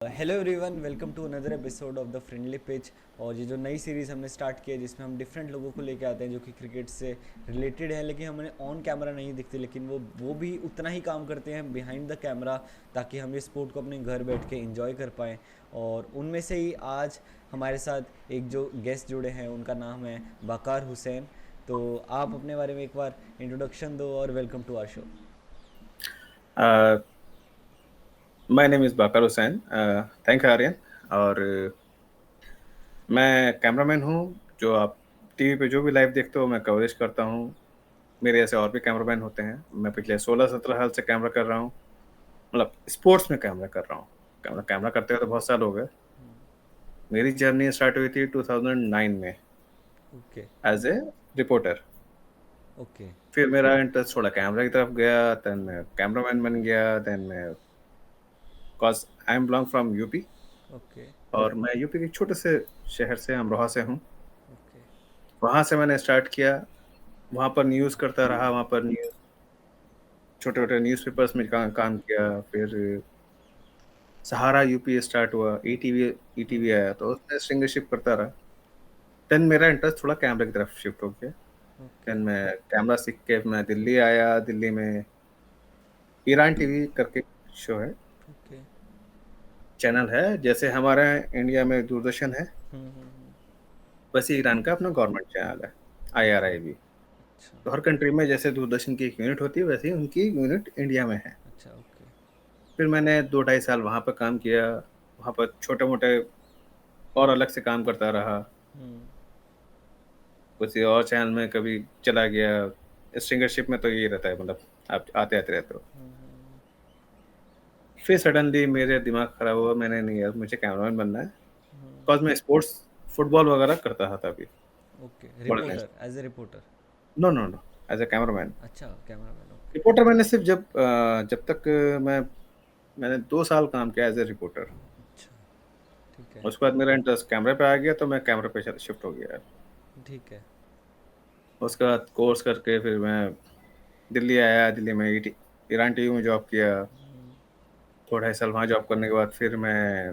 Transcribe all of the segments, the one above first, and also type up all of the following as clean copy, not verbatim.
Hello everyone, welcome to another episode of the friendly pitch. और ये जो नई सीरीज़ हमने स्टार्ट की है जिसमें हम डिफरेंट लोगों को लेके आते हैं जो कि क्रिकेट से रिलेटेड है, लेकिन हमें ऑन कैमरा नहीं दिखते, लेकिन वो भी उतना ही काम करते हैं बिहाइंड द कैमरा, ताकि हम ये स्पोर्ट को अपने घर बैठ के इंजॉय कर पाएँ। और उनमें से ही आज हमारे साथ एक जो गेस्ट जुड़े हैं उनका नाम है बकार हुसैन। तो आप अपने बारे में एक बार इंट्रोडक्शन दो और welcome to our show. My name is Baqar Hussain. Thank you Aryan. और मैं कैमरामैन हूँ। जो आप टीवी पे जो भी लाइव देखते हो मैं कवरेज करता हूँ। मेरे ऐसे और भी कैमरामैन होते हैं। मैं पिछले 16-17 साल से कैमरा कर रहा हूँ। मतलब स्पोर्ट्स में कैमरा कर रहा हूँ। कैमरा कैमरा करते हुए तो बहुत साल हो गए। मेरी जर्नी स्टार्ट हुई थी 2009 में okay. As a reporter. Okay. फिर मेरा इंटरेस्ट थोड़ा कैमरा की तरफ गया, देन मैं कैमरामैन बन गया, देन मैं cause I am belong from UP. Okay. और मैं यूपी के छोटे से शहर से अमरोहा से हूँ। ओके। वहाँ से मैंने स्टार्ट किया। वहाँ पर न्यूज़ करता रहा, वहाँ पर न्यूज़ छोटे-छोटे न्यूज़पेपर्स में काम किया। फिर सहारा यूपी स्टार्ट हुआ, ईटीवी आया तो उसमें स्ट्रिंगरशिप करता रहा। देन मेरा इंटरेस्ट थोड़ा कैमरे की तरफ शिफ्ट हो गया। ओके। देन मैं कैमरा सीख के मैं दिल्ली आया। दिल्ली में ईरान टीवी करके शो है, ओके। चैनल है। जैसे हमारे इंडिया में दूरदर्शन है, हम्म। वैसे ईरान का अपना गवर्नमेंट चैनल है, ओके। आईआरआईबी। अच्छा। तो हर कंट्री में जैसे दूरदर्शन की एक यूनिट होती है, वैसे ही उनकी यूनिट इंडिया में है। अच्छा। ओके। फिर मैंने 2 ढाई साल वहाँ पर काम किया। वहाँ पर छोटे-मोटे और अलग से काम करता रहा। हम्म। किसी और चैनल में कभी चला गया। स्ट्रिंगरशिप में तो यही रहता है, मतलब आप आते-आते रहते हो। हम्म। फिर सडनली मेरे दिमाग खराब हुआ, मैंने नहीं यार मुझे कैमरामैन बनना है। हम्म। बिकॉज़ मैं स्पोर्ट्स फुटबॉल वगैरह करता था तभी, ओके, बड़े टाइम रिपोर्टर, से। As a reporter. No, no, no, as a cameraman. अच्छा, कैमरामैन। ओके। रिपोर्टर मैंने सिर्फ़ जब तक मैंने 2 साल काम किया एज़ अ रिपोर्टर। अच्छा। ठीक है। उसके बाद मेरा इंटरेस्ट कैमरे पे आ गया तो मैं कैमरे पे श शिफ्ट हो गया। ठीक है। उसके बाद कोर्स करके फिर मैं दिल्ली आया। दिल्ली में ईरान टीवी में जॉब किया। हम्म। 2 ढाई साल वहाँ जॉब करने के बाद फिर मैं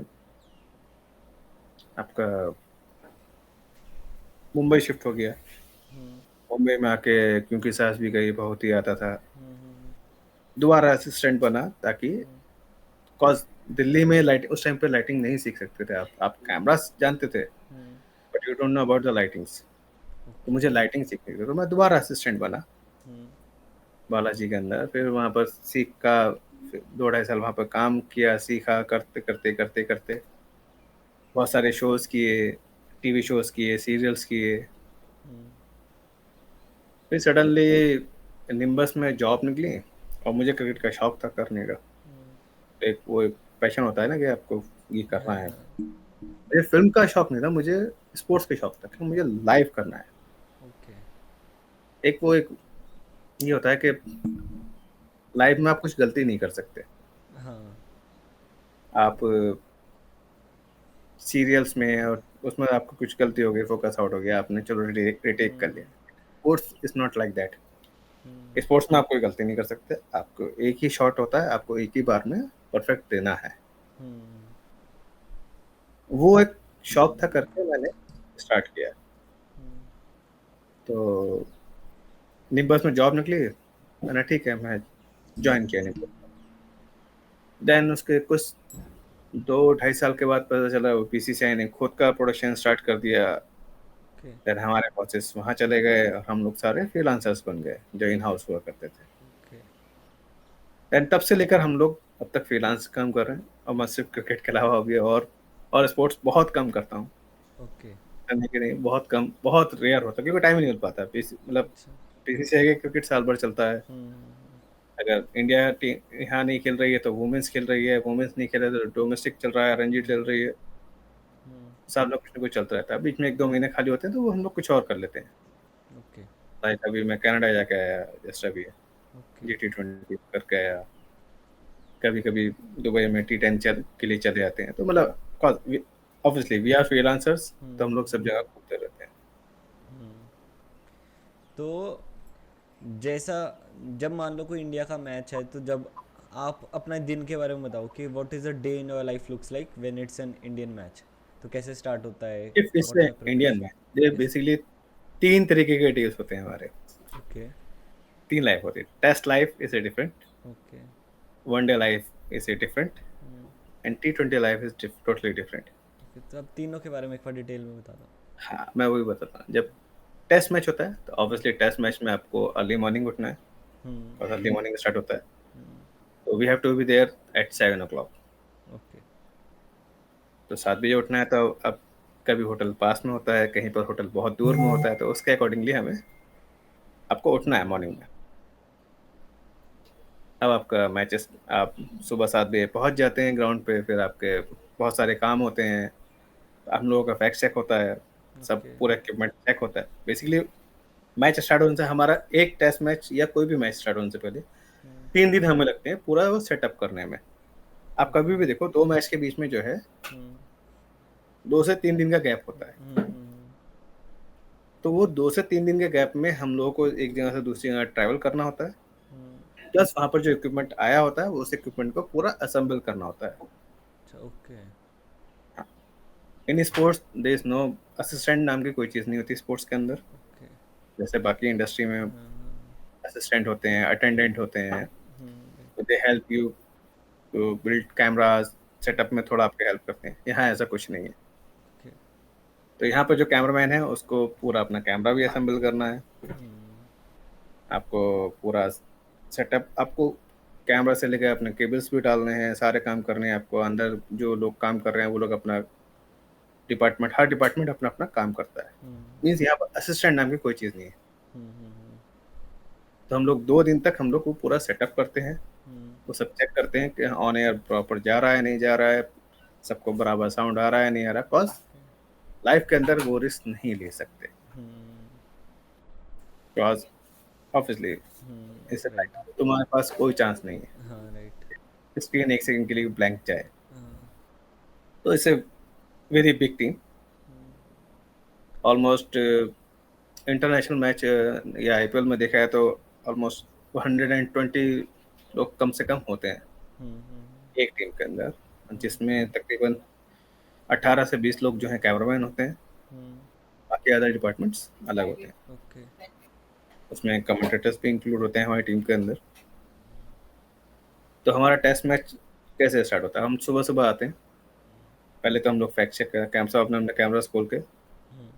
आपका मुंबई शिफ्ट हो गया। हम्म। मुंबई में आके क्योंकि सास भी गई, बहुत ही आता था। हम्म। दोबारा असिस्टेंट बना ताकि हम्म। कॉज़ दिल्ली में लाइट उस टाइम पे लाइटिंग नहीं सीख सकते थे आप। आप कैमरास जानते थे, hmm. But you don't know about the lightings. तो ओके। मुझे लाइटिंग सीखनी थी, तो मैं दोबारा असिस्टेंट बना हम्म। बालाजी के अंदर। फिर वहाँ पर सीखा, फिर 2 ढाई साल वहाँ पर काम किया, सीखा, करते-करते बहुत सारे शोज़ किए, टीवी शोज़ किए, सीरियल्स किए। हम्म। फिर सडनली निम्बस में जॉब निकली और मुझे क्रिकेट का शौक था करने का। हम्म। एक पैशन होता है ना कि आपको ये करना हाँ, है। हाँ। मुझे फ़िल्म का शौक नहीं था, मुझे स्पोर्ट्स का शौक था कि मुझे लाइव करना है। ओके। एक ये होता है कि लाइव में आप कुछ गलती नहीं कर सकते। हाँ। आप सीरियल्स में और उसमें आपको कुछ गलती हो गई, फ़ोकस आउट हो गया, आपने चलो रीटेक कर लिया। Hmm. Sports is not like that. Hmm. Sports में आप कोई गलती नहीं कर सकते। आपको एक ही शॉट होता है, आपको एक ही बार में परफेक्ट देना है। हम्म। वो एक शौक था करके मैंने स्टार्ट किया। हम्म। तो निम्बस में जॉब निकली, मैंने ठीक है, मैं जॉइन किया निम्बस। देन उसके कुछ 2 ढाई साल के बाद पता चला वो बीसीसीआई ने खुद का प्रोडक्शन स्टार्ट कर दिया। ओके। देन हमारे बॉसेस वहाँ चले गए और हम लोग सारे फ्रीलांसर्स बन गए, जो इन हाउस हुआ करते थे। ओके। देन तब से लेकर हम लोग अब तक फ्रीलांस काम कर रहे हैं और मैं सिर्फ़ क्रिकेट के अलावा अभी और स्पोर्ट्स बहुत कम करता हूँ। ओके। करने के लिए बहुत कम, बहुत रेयर होता है क्योंकि टाइम ही नहीं मिल पाता। मतलब अच्छा। बीसीसीआई का क्रिकेट साल भर चलता है। हम्म। अगर इंडिया टीम यहाँ नहीं खेल रही है तो वुमेन्स खेल रही है, वुमेन्स नहीं खेल रही है तो डोमेस्टिक चल रहा है, रणजी चल हम्म। रही है। हम्म। साल भर कुछ ना कुछ चलता रहता है। बीच में 1-2 महीने खाली होते हैं तो वो हम लोग कुछ और कर लेते हैं। ओके। लाइक अभी मैं कनाडा जाके आया, जस्ट अभी ओके। जी20 करके आया। कभी-कभी दुबई में टी10 के लिए चले जाते हैं। तो मतलब ऑब्वियसली वी आर फ्रीलांसर्स, तो हम लोग सब जगह घूमते रहते हैं। हम्म। तो जैसा, जब मान लो कोई इंडिया का मैच है, तो जब आप अपना दिन के बारे में बताओ कि what is a day in your life looks like when it's an Indian match. तो कैसे स्टार्ट होता है, इफ व्हाट इससे आर इंडियन प्रिपरेशन। में ये यस। बेसिकली 3 तरीके के डेज होते हैं हमारे। ओके। 3 लाइफ होती है। Test life is a different, okay. One day life is a different and टी20 life is totally different. Okay, तो आप तीनों के बारे में एक बार डिटेल में बता दो। हाँ, मैं वही बताता हूँ। जब टेस्ट मैच होता है तो ऑब्वियसली टेस्ट मैच में आपको अर्ली मॉर्निंग उठना है हम्म। और अर्ली मॉर्निंग स्टार्ट होता है। तो we have to be there at 7 o'clock। Okay. तो 7 बजे उठना है, तो अब कभी होटल पास में होता है, कहीं पर होटल बहुत दूर में होता है, तो उसके अकॉर्डिंगली हमें आपको उठना है मॉर्निंग में। अब आपका मैचेस आप सुबह 7 बजे पहुंच जाते हैं ग्राउंड पे, फिर आपके बहुत सारे काम होते हैं। हम लोगों का फैक्ट चेक होता है, सब ओके। पूरा इक्विपमेंट चेक होता है। बेसिकली मैच स्टार्ट होने से हमारा एक टेस्ट मैच या कोई भी मैच स्टार्ट होने से पहले 3 दिन हमें लगते हैं पूरा वो सेटअप करने में। आप कभी ओके। भी देखो 2 मैच के बीच में जो है 2 से 3 दिन का गैप होता है। तो वो 2 से 3 दिन के गैप में हम लोगों को एक जगह से दूसरी जगह ट्रैवल करना होता है। प्लस वहाँ पर जो इक्विपमेंट आया होता है उस इक्विपमेंट को पूरा असेंबल करना होता है। अच्छा। Okay. In sports there is no assistant नाम की कोई चीज़ नहीं होती स्पोर्ट्स के अंदर। ओके। जैसे बाकी इंडस्ट्री में असिस्टेंट होते हैं, अटेंडेंट होते हैं, they help you to build cameras, setup में थोड़ा आपकी हेल्प करते हैं। यहाँ ऐसा कुछ नहीं है। ओके। तो यहाँ पर जो कैमरामैन है उसको पूरा अपना कैमरा भी असेंबल करना है। आपको पूरा सेटअप, आपको कैमरा से लेकर अपने केबल्स भी डालने हैं, सारे काम करने हैं आपको। अंदर जो लोग काम कर रहे हैं वो लोग अपना डिपार्टमेंट, हर डिपार्टमेंट अपना अपना काम करता है। मीन्स यहाँ पर असिस्टेंट नाम की कोई चीज़ नहीं है। तो हम लोग 2 दिन तक हम लोग वो पूरा सेटअप करते हैं, वो सब चेक करते हैं कि ऑन एयर प्रॉपर जा रहा है नहीं जा रहा है, सबको बराबर साउंड आ रहा है नहीं आ रहा है। बिकॉज लाइफ के अंदर वो रिस्क नहीं ले सकते, बिकॉज ऑब्वियसली इस राइट। लाइफ तुम्हारे पास कोई चांस नहीं है हाँ, राइट। स्क्रीन एक सेकंड के लिए ब्लैंक जाए। तो it's a very big team. Almost international match या आईपीएल में देखा है तो ऑलमोस्ट 120 लोग कम से कम होते हैं एक टीम के अंदर, जिसमें तकरीबन 18 से 20 लोग जो हैं कैमरामैन होते हैं, बाकी अदर डिपार्टमेंट्स अलग होते हैं। ओके। उसमें कमेंटेटर्स भी इंक्लूड होते हैं हमारी टीम के अंदर। तो हमारा टेस्ट मैच कैसे स्टार्ट होता है? हम सुबह सुबह आते हैं, पहले तो हम लोग फैक्ट चेक कैमरा अपने कैमरास खोल के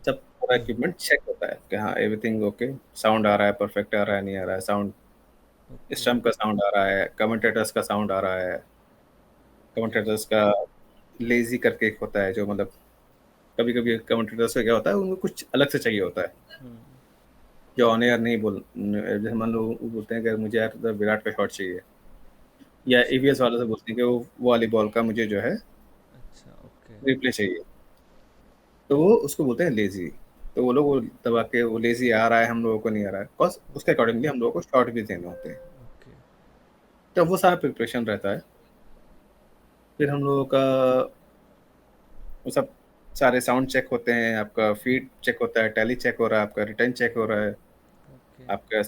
सब पूरा इक्विपमेंट चेक होता है कि हाँ एवरीथिंग ओके, साउंड आ रहा है परफेक्ट, आ रहा है नहीं आ रहा है, साउंड स्टम्प का साउंड आ रहा है, कमेंटेटर्स का साउंड आ रहा है। कमेंटेटर्स का लेजी करके एक होता है, जो मतलब कभी कभी कमेंटेटर्स का क्या होता है, उनको कुछ अलग से चाहिए होता है जो ऑन एयर नहीं बोल। जैसे मान लो वो बोलते हैं कि मुझे यार तो विराट का शॉट चाहिए, या ईवीएस वाले से बोलते हैं कि वो वाली बॉल का मुझे जो है अच्छा। ओके। रिप्ले चाहिए, तो वो उसको बोलते हैं लेजी। तो वो लोग वो दबा के वो लेजी आ रहा है हम लोगों को नहीं आ रहा है, बिकॉज उसके अकॉर्डिंगली हम लोगों को शॉट भी देने होते हैं। ओके। तो वो सारा प्रिपरेशन रहता है। फिर हम लोगों का वो सब सारे साउंड चेक होते हैं, आपका फीड चेक होता है, टैली चेक हो रहा है, आपका रिटर्न चेक हो रहा है। ओके। आपका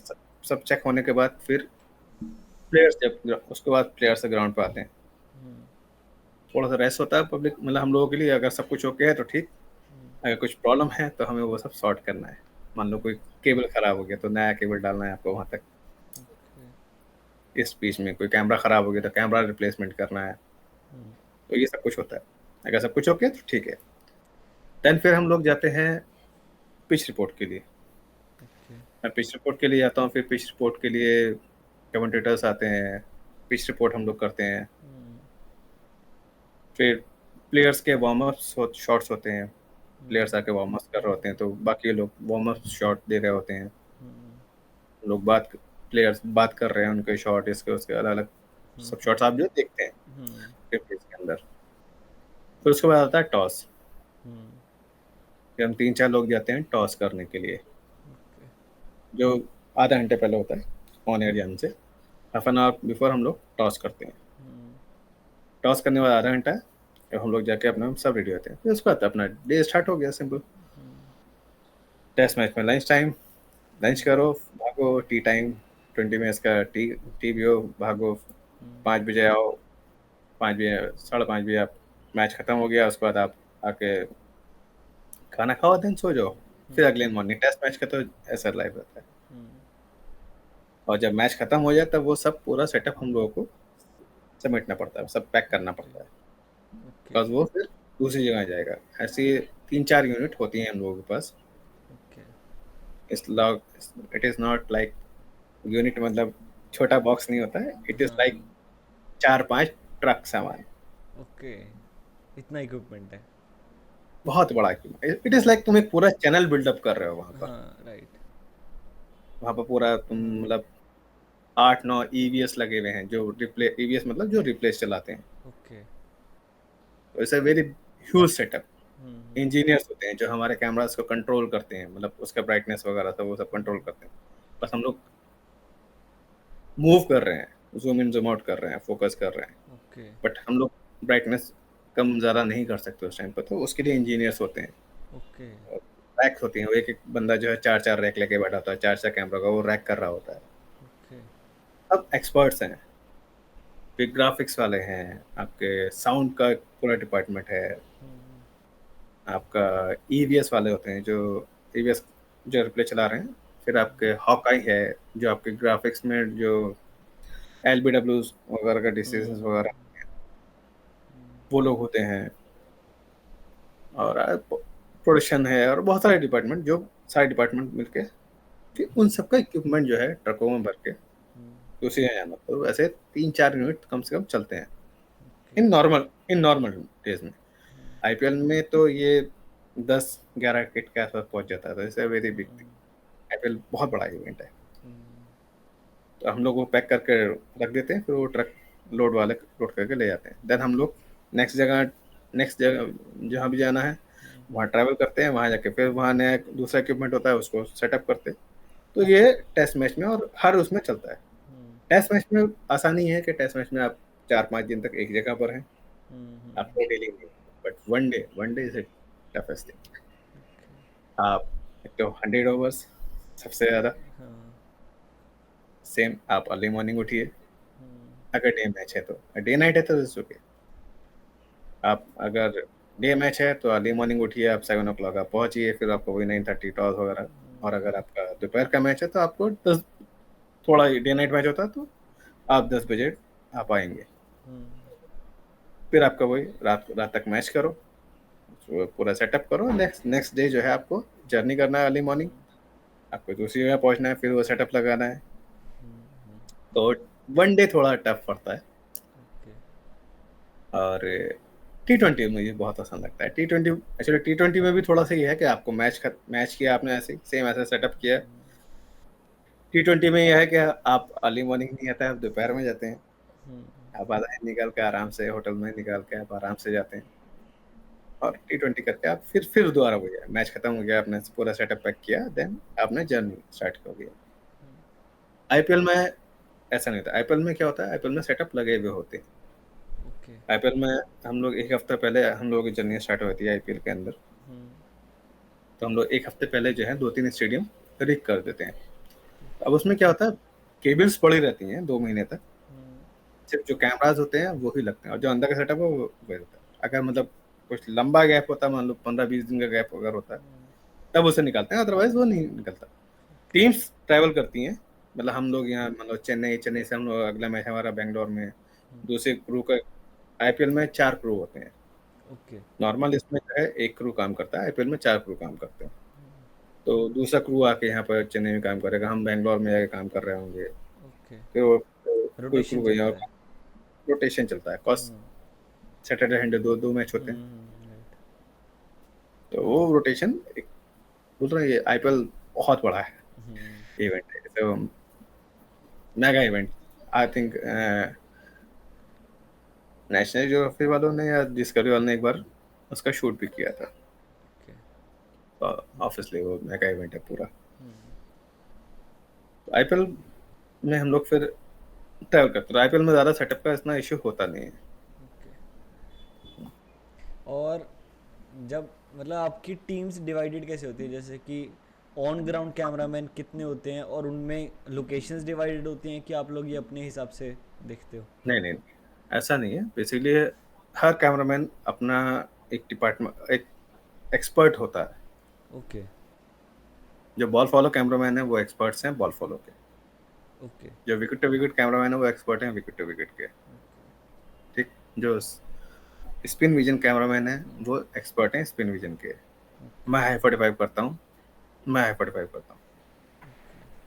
सब चेक होने के बाद फिर प्लेयर्स, जब उसके बाद प्लेयर्स ग्राउंड पे आते हैं, थोड़ा सा रेस्ट होता है पब्लिक मतलब हम लोगों के लिए। अगर सब कुछ ओके है तो ठीक, अगर कुछ प्रॉब्लम है तो हमें वो सब सॉर्ट करना है। मान लो कोई केबल खराब हो गया तो नया केबल डालना है आपको वहाँ तक। इस बीच में कोई कैमरा खराब हो गया तो कैमरा रिप्लेसमेंट करना है। तो ये सब कुछ होता है। अगर सब कुछ ओके है तो ठीक है। देन फिर हम लोग जाते हैं पिच रिपोर्ट के लिए। मैं पिच रिपोर्ट के लिए आता हूँ, फिर पिच रिपोर्ट के लिए कमेंटेटर्स आते हैं, पिच रिपोर्ट हम लोग करते हैं। फिर प्लेयर्स के वार्म अप शॉट्स होते हैं, प्लेयर्स आके वार्म अप कर रहे होते हैं तो बाकी लोग वार्म अप शॉट दे रहे होते हैं। लोग प्लेयर्स बात कर रहे हैं, उनके शॉट इसके उसके अलग अलग सब शॉट्स आप जो देखते हैं फिर पिच के अंदर। फिर उसके बाद आता है टॉस। फिर हम 3-4 लोग जाते हैं टॉस करने के लिए, जो आधा घंटे पहले होता है ऑन एयर जाने से। हाफ एन आवर बिफोर हम लोग टॉस करते हैं। टॉस करने वाला आधा घंटा है, जब हम लोग जाके अपना सब रेडी होते हैं। फिर उसके बाद अपना डे स्टार्ट हो गया सिंपल। टेस्ट मैच में लंच टाइम, लंच करो, भागो, टी टाइम 20 मिनट्स का टी टी पियो, भागो, 5 बजे आओ, 5 बजे 5:30 बजे आप मैच खत्म हो गया, उसके बाद आप आके खाना खाओ, देन सो जाओ। फिर अगले मॉर्निंग टेस्ट मैच का तो ऐसा लाइव रहता है। और जब मैच खत्म हो जाए तब वो सब पूरा सेटअप हम लोगों को समेटना पड़ता है, सब पैक करना पड़ता है, ओके बिकॉज वो फिर दूसरी जगह जाएगा। ऐसी 3-4 यूनिट होती हैं हम लोगों के पास। ओके इस log it is not like unit, मतलब छोटा बॉक्स नहीं होता है, इट इज़ लाइक हाँ 4-5 ट्रक सामान। ओके इतना इक्विपमेंट है। बहुत बड़ा, इट इज़ लाइक तुम एक पूरा चैनल बिल्डअप कर रहे हो वहाँ पर। हाँ राइट। वहाँ पर पूरा तुम मतलब 8-9 ईवीएस लगे हुए हैं, जो रिप्ले ईवीएस मतलब जो रिप्लेस चलाते हैं। ओके तो it's a very huge setup. Engineers होते हैं जो हमारे कैमरास को कंट्रोल करते हैं, मतलब उसका ब्राइटनेस वगैरह सब वो सब कंट्रोल करते हैं। बस हम लोग मूव कर रहे हैं, जूम इन जूम आउट कर रहे हैं, फोकस कर रहे हैं, ओके बट हम लोग ब्राइटनेस कम ज़्यादा नहीं कर सकते उस टाइम पर, तो उसके लिए इंजीनियर्स होते हैं। ओके रैक होती हैं, वो एक एक बंदा जो है 4-4 रैक लेके बैठा होता है, 4-4 कैमरा का वो रैक कर रहा होता है। ओके अब एक्सपर्ट्स हैं, फिर ग्राफिक्स वाले हैं, आपके साउंड का पूरा डिपार्टमेंट है, आपका ईवीएस वाले होते हैं जो ईवीएस जो रिप्ले चला रहे हैं, फिर आपके हॉकाई है जो आपके ग्राफिक्स में जो एलबीडब्ल्यू वगैरह का डिसीजन वगैरह वो लोग होते हैं, और प्रोडक्शन है, और बहुत सारे डिपार्टमेंट, जो सारे डिपार्टमेंट मिलके फिर उन सबका इक्विपमेंट जो है ट्रकों में भर के दूसरी जगह जाना, तो ऐसे 3-4 यूनिट कम से कम चलते हैं ओके इन नॉर्मल डेज में। आईपीएल में तो ये 10-11 किट के आसपास पहुंच जाता है, तो it's very big thing. IPL बहुत बड़ा इवेंट है। तो हम लोग वो पैक करके रख देते हैं, फिर वो ट्रक लोड वाले लोड करके ले जाते हैं। देन हम लोग नेक्स्ट जगह जहाँ भी जाना है वहाँ ट्रैवल करते हैं, वहाँ जाके फिर वहाँ नया दूसरा इक्विपमेंट होता है, उसको सेटअप करते हैं। तो ये टेस्ट मैच में और हर उसमें चलता है। टेस्ट मैच में आसानी है कि टेस्ट मैच में आप 4-5 दिन तक एक जगह पर हैं, आपको डीलिंग नहीं, but one day is toughest thing. आप एक तो 100 ओवर्स सबसे ज़्यादा, सेम आप अर्ली मॉर्निंग उठिए, अगर डे मैच है तो, डे नाइट है तो इट्स ओके। आप अगर डे मैच है तो अर्ली मॉर्निंग उठिए, आप 7 o'clock आप पहुंचिए, फिर आपको वही 9:30 टॉस वगैरह। और अगर आपका दोपहर का मैच है तो आपको 10, थोड़ा डे नाइट मैच होता है तो आप 10 बजे आप आएंगे। फिर आपका वही रात रात तक मैच करो, तो पूरा सेटअप करो, नेक्स्ट नेक्स्ट डे जो है आपको जर्नी करना है अर्ली मॉर्निंग, आपको दूसरी जगह पहुंचना है, फिर वो सेटअप लगाना है। तो वन डे थोड़ा टफ पड़ता है। और T20 मुझे बहुत आसान लगता है। T20 एक्चुअली T20 में भी थोड़ा सा ये है कि आपको मैच किया आपने, ऐसे सेम ऐसा सेटअप किया। T20 में यह है कि आप अर्ली मॉर्निंग नहीं आता है, आप दोपहर में जाते हैं, आप आधा दिन निकाल के आराम से होटल में निकाल के आप आराम से जाते हैं, और T20 करके आप फिर दोबारा हो गया, मैच खत्म हो गया, आपने पूरा सेटअप पैक किया, देन आपने जर्नी स्टार्ट कर दिया। आईपीएल में ऐसा नहीं होता। आईपीएल में क्या होता है, आईपीएल में सेटअप लगे हुए होते हैं। आईपीएल में हम लोग एक हफ्ता पहले हम लोगों की जर्नी स्टार्ट होती है आईपीएल के अंदर, तो हम लोग एक हफ्ते पहले जो है 2-3 स्टेडियम रिक कर देते हैं। अब उसमें क्या होता है, केबल्स पड़ी रहती हैं 2 महीने तक, सिर्फ जो कैमराज होते हैं वो ही लगते हैं, और जो अंदर का सेटअप है वो वही होता है। अगर मतलब कुछ लंबा गैप होता है, मान लो 15-20 दिन का गैप अगर होता है, तब उसे निकालते हैं, अदरवाइज वो नहीं निकलता। टीम्स ट्रैवल करती हैं, मतलब हम लोग यहाँ मान लो चेन्नई से हम लोग, अगला मैच हमारा बेंगलोर में, दूसरे क्रू का, आईपीएल में 4 क्रू होते हैं। ओके नॉर्मल इसमें जो है एक क्रू काम करता है, आईपीएल में 4 क्रू काम करते हैं। तो दूसरा क्रू आके यहाँ पर चेन्नई में काम करेगा, हम बेंगलोर में जाके काम कर रहे होंगे, ओके फिर वो कोई क्रू रोटेशन वही, चलता और है। रोटेशन चलता है, कॉस सैटरडे संडे दो दो मैच होते हैं, राइट। तो वो रोटेशन बोल रहा है। ये आईपीएल बहुत बड़ा है इवेंट है, तो mega event. I think national geography वालों ने या डिस्कवरी वालों ने एक बार उसका शूट भी किया था। ऑब्वियसली वो मेगा इवेंट है पूरा। आईपीएल में हम लोग फिर ट्रैवल करते हैं, आईपीएल में ज़्यादा सेटअप का इतना इशू होता नहीं है। और जब मतलब आपकी टीम्स डिवाइडेड कैसे होती है, जैसे कि ऑन ग्राउंड कैमरामैन कितने होते हैं, और उनमें लोकेशंस डिवाइडेड होती हैं कि आप लोग ये अपने हिसाब से देखते हो? नहीं नहीं, ऐसा नहीं है। बेसिकली हर कैमरामैन अपना एक डिपार्टमेंट, एक एक्सपर्ट होता है। ओके। जो बॉल फॉलो कैमरामैन है वो एक्सपर्ट्स हैं बॉल फॉलो के। ओके। जो विकेट टू विकेट कैमरामैन है वो एक्सपर्ट हैं विकेट टू विकेट के। ठीक। जो स्पिन विजन कैमरामैन है वो एक्सपर्ट हैं स्पिन विजन के। मैं हाई 45 करता हूँ, मैं हाई 45 करता हूँ।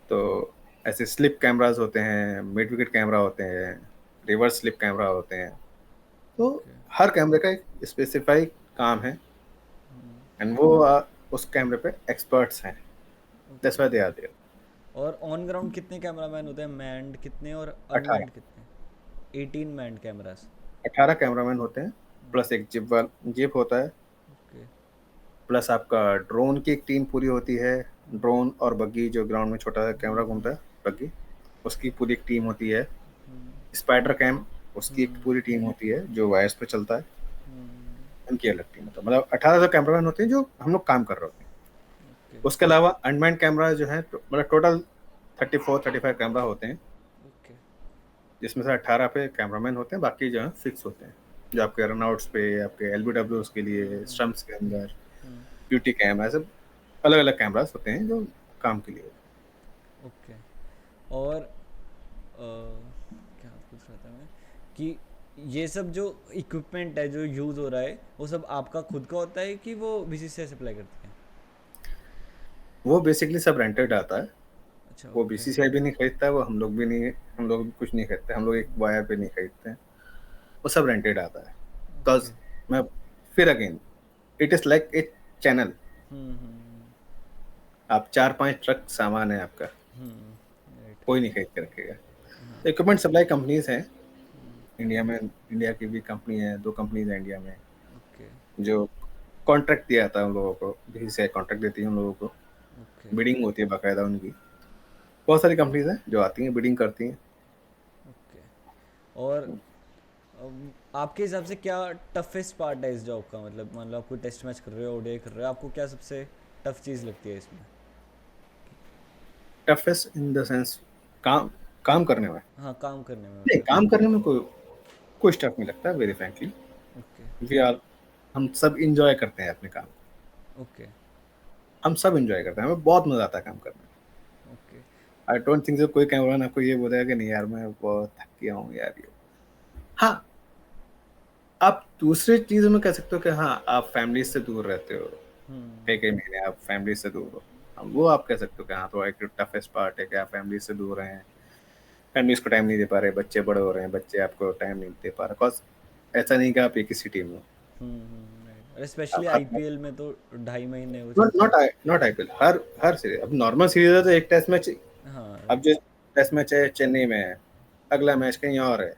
तो ऐसे स्लिप कैमराज होते हैं, मिड विकेट कैमरा होते हैं, रिवर्स स्लिप कैमरा होते हैं। तो ओके। हर कैमरे का एक स्पेसिफाइड काम है, एंड वो उस कैमरे पे एक्सपर्ट्स हैं। That's okay. Why they are there. और ऑन ग्राउंड कितने कैमरामैन होते हैं, मैंड कितने और 18, अनमैंड कितने? 18 मैंड कैमरास। 18 कैमरामैन होते हैं, प्लस एक जिप होता है, ओके। प्लस आपका ड्रोन की एक टीम पूरी होती है। ड्रोन और बग्गी, जो ग्राउंड में छोटा सा कैमरा घूमता है बग्गी, उसकी पूरी एक टीम होती है। स्पाइडर कैम, उसकी एक पूरी टीम होती है जो वायर्स पे चलता है, उनकी अलग टीम होता है। मतलब 18 कैमरामैन होते हैं जो हम लोग काम कर रहे होते हैं। ओके। उसके अलावा अनमैन्ड कैमरा जो है, मतलब टोटल 34-35 कैमरा होते हैं, ओके। जिसमें से 18 पे कैमरामैन होते हैं, बाकी जो है फिक्स होते हैं, जो आपके रनआउट्स पे, आपके एलबीडब्ल्यूज के लिए, स्टंप्स के अंदर, ब्यूटी कैम, ऐसे अलग अलग कैमरास होते हैं जो काम के लिए। ओके। और क्या पूछ रहा था मैं, कि ये सब जो इक्विपमेंट है जो यूज़ हो रहा है वो सब आपका खुद का होता है कि वो बीसीसीआई सप्लाई करती है? वो बेसिकली सब रेंटेड आता है। अच्छा। वो ओके। बीसीसीआई भी नहीं खरीदता है, वो हम लोग भी नहीं, हम लोग भी कुछ नहीं खरीदते, हम लोग एक वायर पे नहीं खरीदते हैं। वो सब रेंटेड आता है। ओके। बिकॉज मैं फिर again, it is like a channel. आप 4-5 ट्रक सामान है आपका, राइट। कोई नहीं खरीद के रखेगा। इक्विपमेंट सप्लाई कंपनीज हैं इंडिया में। इंडिया की भी कंपनी है, 2 कंपनीज हैं इंडिया में ओके। जो कॉन्ट्रैक्ट दिया था उन लोगों को, बीसीसीआई कॉन्ट्रैक्ट देती है उन लोगों को, ओके। बिडिंग होती है बाकायदा उनकी। बहुत सारी कंपनीज हैं जो आती हैं, बिडिंग करती हैं। ओके। और आपके हिसाब से क्या टफेस्ट पार्ट है इस जॉब का? मतलब मान लो आप कोई टेस्ट मैच कर रहे हो, ओडीआई कर रहे हो, आपको क्या सबसे टफ चीज़ लगती है इसमें? टफेस्ट इन द सेंस, काम काम करने में। हाँ, काम करने में नहीं, मतलब। काम करने में कोई कोई स्टफ नहीं लगता, very frankly. Okay. We are, हम सब इंजॉय करते हैं अपने काम को। ओके। हम सब इंजॉय करते हैं, हमें बहुत मजा आता है काम करने में। Okay. I don't think so कोई कैमरामैन आपको ये बोलेगा कि नहीं यार मैं बहुत थक गया हूँ यार ये। हाँ, आप दूसरी चीजों में कह सकते हो कि हाँ आप फैमिली से दूर रहते हो, कई कई महीने आप फैमिली से दूर हो। वो आप कह सकते हो कि हाँ थोड़ा एक टफेस्ट पार्ट है कि आप फैमिली से दूर हैं, फैमिलीज को टाइम नहीं दे पा रहे, बच्चे बड़े हो रहे हैं, बच्चे आपको टाइम नहीं दे पा रहे। बिकॉज ऐसा नहीं कि आप एक ही सिटी में हो। राइट। और स्पेशली आप हर, आईपीएल में तो 2.5 महीने वो नॉट चलता नॉट है। Not IPL, her series. अब नॉर्मल सीरीज है तो एक टेस्ट मैच, हाँ, अब राइट। जो टेस्ट मैच है चेन्नई में है, अगला मैच कहीं और है,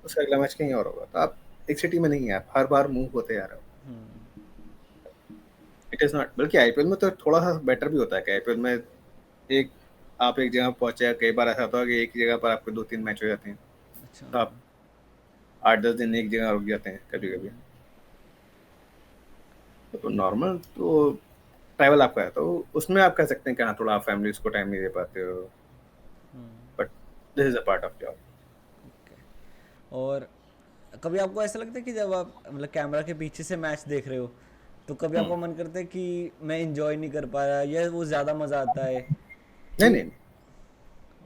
उसका अगला मैच कहीं और होगा। तो आप एक सिटी में नहीं है, आप हर बार मूव होते जा रहे हो। इट इज नॉट, बल्कि आईपीएल में तो थोड़ा सा बेटर भी होता है कि आईपीएल में एक, आप एक जगह पहुंचे, कई बार ऐसा होता है कि एक ही जगह पर आपके 2-3 मैच हो जाते हैं, अच्छा। तो आप 8-10 दिन एक जगह रुक जाते हैं कभी कभी। तो नॉर्मल तो ट्रैवल आपका है, तो उसमें आप कह सकते हैं कि हाँ थोड़ा आप फैमिलीज को टाइम नहीं दे पाते हो, but this is a part of job. Okay. और कभी आपको ऐसा लगता है कि जब आप मतलब कैमरा के पीछे से मैच देख रहे हो, तो कभी आपको मन करता है कि मैं इंजॉय नहीं कर पा रहा, या वो ज़्यादा मज़ा आता है नहीं कि नहीं नहीं,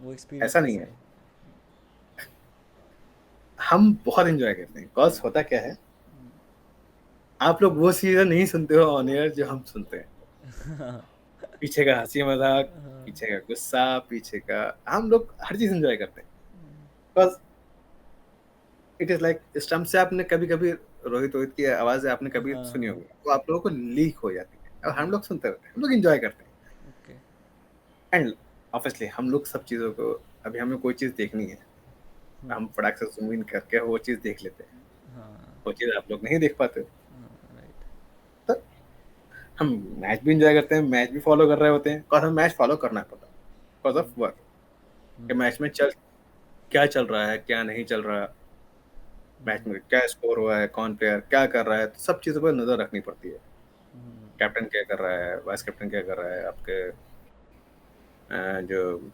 वो एक्सपीरियंस ऐसा नहीं कैसा है। है? हम बहुत इंजॉय करते हैं, बिकॉज होता क्या है, आप लोग वो चीजें नहीं सुनते हो ऑन एयर जो हम सुनते हैं। पीछे का हंसी मजाक, पीछे का गुस्सा, पीछे का, हम लोग हर चीज एंजॉय करते हैं। Because it is like stump से आपने कभी कभी रोहित रोहित की आवाज आपने कभी सुनी हाँ। होगी, वो आप लोगों को लीक हो जाती है और हम लोग सुनते रहते हैं, हम लोग एंजॉय करते हैं। ओके। एंड ऑब्वियसली हम लोग सब चीजों को, अभी हमें कोई चीज देखनी है, हम फटाक से जूम इन करके वो चीज देख लेते हैं। हाँ। वो चीज आप लोग नहीं देख पाते हो। राइट। तो हम मैच भी एंजॉय करते हैं, मैच भी फॉलो कर रहे होते हैं, और हमें मैच फॉलो करना पड़ता है बिकॉज ऑफ वर्क, कि मैच में क्या चल रहा है, क्या नहीं चल रहा, मैच में क्या स्कोर हुआ है, कौन प्लेयर क्या कर रहा है, तो सब चीज़ों पर नज़र रखनी पड़ती है। कैप्टन क्या कर रहा है, वाइस कैप्टन क्या कर रहा है, आपके जो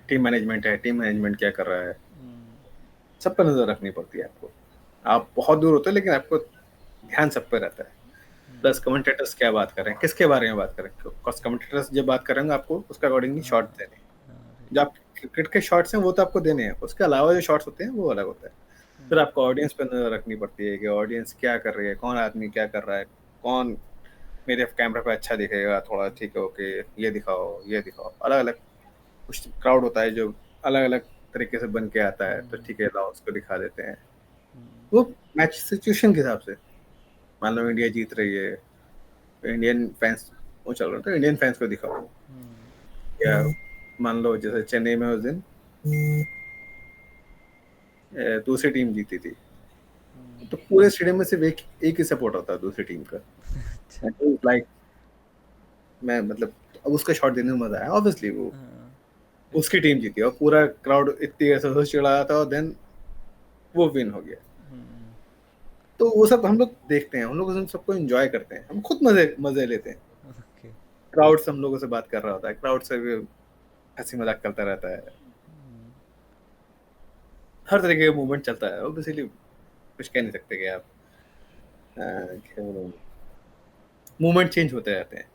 टीम मैनेजमेंट है, टीम मैनेजमेंट क्या कर रहा है, सब पर नजर रखनी पड़ती है आपको। आप बहुत दूर होते हैं लेकिन आपको ध्यान सब पे रहता है। प्लस कमेंटेटर्स क्या बात कर रहे हैं, किसके बारे में बात कर रहे हैं, बिकॉज कमेंटेटर्स जब बात करेंगे आपको उसके अकॉर्डिंगली शॉट देने हैं। जो आप क्रिकेट के शॉट्स हैं वो तो आपको देने हैं, उसके अलावा जो शॉट्स होते हैं वो अलग होता है। फिर आपको ऑडियंस पर नजर रखनी पड़ती है कि ऑडियंस क्या कर रही है, कौन आदमी क्या कर रहा है, कौन मेरे कैमरा पे अच्छा दिखेगा थोड़ा, ठीक है ओके, ये दिखाओ ये दिखाओ। अलग अलग कुछ क्राउड होता है जो अलग अलग तरीके से बन के आता है, तो ठीक है लाओ उसको दिखा देते हैं। वो मैच सिचुएशन के हिसाब से, मान लो इंडिया जीत रही है, इंडियन फैंस वो चल रहा है तो इंडियन फैंस को दिखाओ। या मान लो जैसे चेन्नई में उस दिन दूसरी टीम जीती थी, तो पूरे स्टेडियम में सिर्फ एक ही सपोर्टर था दूसरी टीम का। लाइक मैं मतलब अब उसका शॉट देने में मजा आया, ऑब्वियसली वो उसकी टीम जीती और पूरा क्राउड इतनी ऐसा से चिढ़ा रहा था और देन वो विन हो गया। तो वो सब हम लोग देखते हैं, हम लोग उन सबको एंजॉय करते हैं, हम खुद मजे मजे लेते हैं। क्राउड से हम लोगों से बात कर रहा होता है, क्राउड से भी हंसी मजाक करता रहता है, हर तरीके का मूवमेंट चलता है। ऑब्वियसली कुछ कह नहीं सकते कि आप क्या बोलूं, मूवमेंट चेंज होते रहते हैं।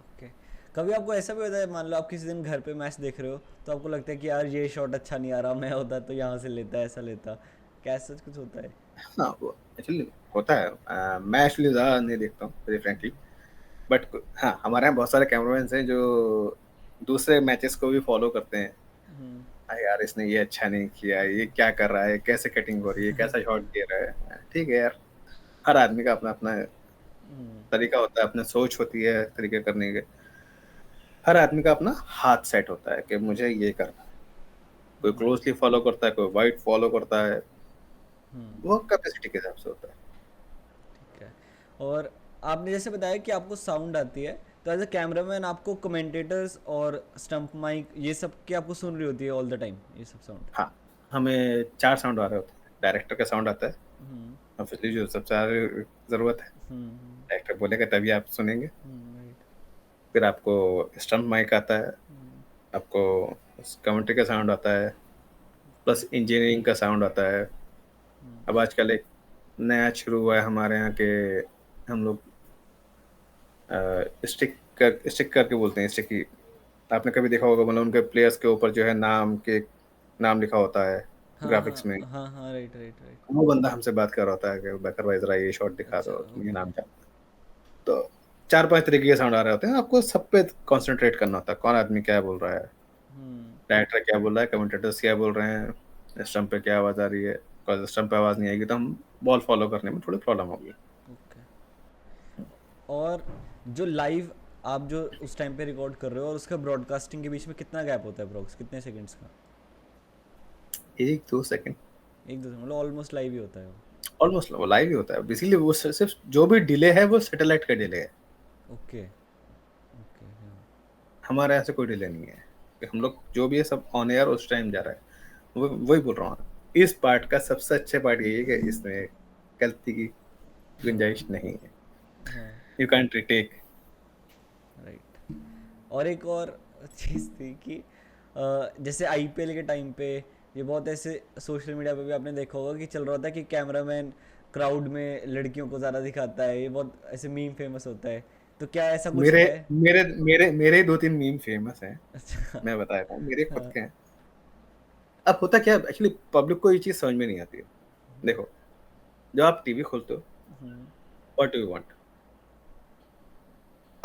ओके। कभी आपको ऐसा भी होता है, मान लो आप किसी दिन घर पे मैच देख रहे हो तो आपको लगता है कि यार ये शॉट अच्छा नहीं आ रहा, मैं होता तो यहाँ से लेता, ऐसा लेता, क्या ऐसा कुछ होता है? हाँ वो एक्चुअली होता है। मैं एक्चुअली ज़्यादा नहीं देखता हूँ वेरी फ्रेंकली, बट हाँ हमारे यहाँ बहुत सारे कैमरामैन हैं जो दूसरे मैचेस को भी फॉलो करते हैं। अरे यार इसने ये अच्छा नहीं किया, ये क्या कर रहा है, कैसे कटिंग हो रही है, कैसा शॉट दे रहा है। ठीक है यार, हर आदमी का अपना अपना तरीका होता है, अपनी सोच होती है तरीके करने के। हर आदमी का अपना हाथ सेट होता है कि मुझे ये करना है। कोई क्लोजली फॉलो करता है, कोई वाइड फॉलो करता है, वो कैपेसिटी के हिसाब से होता है। ठीक है। और आपने जैसे बताया कि आपको साउंड आती है, तो एज अ कैमरामैन आपको कमेंटेटर्स और स्टंप माइक ये सब की आपको सुन रही होती है ऑल द टाइम, ये सब साउंड? हाँ, हमें 4 साउंड आ रहे होते हैं। डायरेक्टर का साउंड आता है, ऑब्वियसली जो सबसे ज़्यादा ज़रूरत है। डायरेक्टर बोलेगा तभी आप सुनेंगे। राइट। फिर आपको स्टंप माइक आता है, आपको कमेंट्री का साउंड आता है, प्लस इंजीनियरिंग का साउंड आता है। अब आजकल एक नया शुरू हुआ है हमारे यहाँ के, हम लोग स्टिक करके बोलते हैं, स्टिक की। आपने कभी देखा होगा, मतलब उनके प्लेयर्स के ऊपर जो है नाम लिखा होता है हाँ हाँ ग्राफिक्स में। हाँ हाँ, राइट राइट राइट। वो बंदा हमसे बात कर रहा होता है कि बकर भाई जरा ये शॉट दिखा अच्छा, दो, तुम ये ओके। नाम क्या। तो 4-5 तरीके के साउंड आ रहे होते हैं, आपको सब पे कंसंट्रेट करना होता है, कौन आदमी क्या बोल रहा है, डायरेक्टर क्या बोल रहा है, कमेंटेटर्स क्या बोल रहे हैं, स्टंप पे क्या आवाज़ आ रही है। बिकॉज स्टंप पे आवाज़ नहीं आएगी तो हम बॉल फॉलो करने में थोड़ी प्रॉब्लम होगी। ओके। और जो लाइव आप जो उस टाइम पे रिकॉर्ड कर रहे हो और उसका ब्रॉडकास्टिंग के बीच में कितना गैप होता है अप्रोक्स, कितने सेकंड्स का? 1-2 सेकंड, एक दो, मतलब ऑलमोस्ट लाइव ही होता है वो? ऑलमोस्ट लाइव ही होता है। बेसिकली वो सिर्फ जो भी डिले है वो सैटेलाइट का डिले है, ओके ओके। हमारे यहाँ से कोई डिले नहीं है। कि हम लोग जो भी है सब ऑन एयर उस टाइम जा रहा है। वो वही बोल रहा हूँ, इस पार्ट का सबसे अच्छा पार्ट यही है कि इसमें गलती की गुंजाइश नहीं है। हाँ, यू कैंट रिटेक। राइट। और एक और चीज़ थी कि जैसे आईपीएल के टाइम पे ये बहुत ऐसे सोशल मीडिया पे भी आपने देखा होगा कि चल रहा था कि कैमरामैन क्राउड में लड़कियों को ज़्यादा दिखाता है, ये बहुत ऐसे मीम फेमस होता है, तो क्या ऐसा कुछ मेरे है? मेरे मेरे मेरे 2-3 मीम फेमस हैं, अच्छा। मैं बता रहा हूँ, मेरे खुद हाँ। के हैं। अब होता क्या है, एक्चुअली पब्लिक को ये चीज़ समझ में नहीं आती है। देखो, जब आप टीवी खोलते हो, व्हाट डू यू वांट?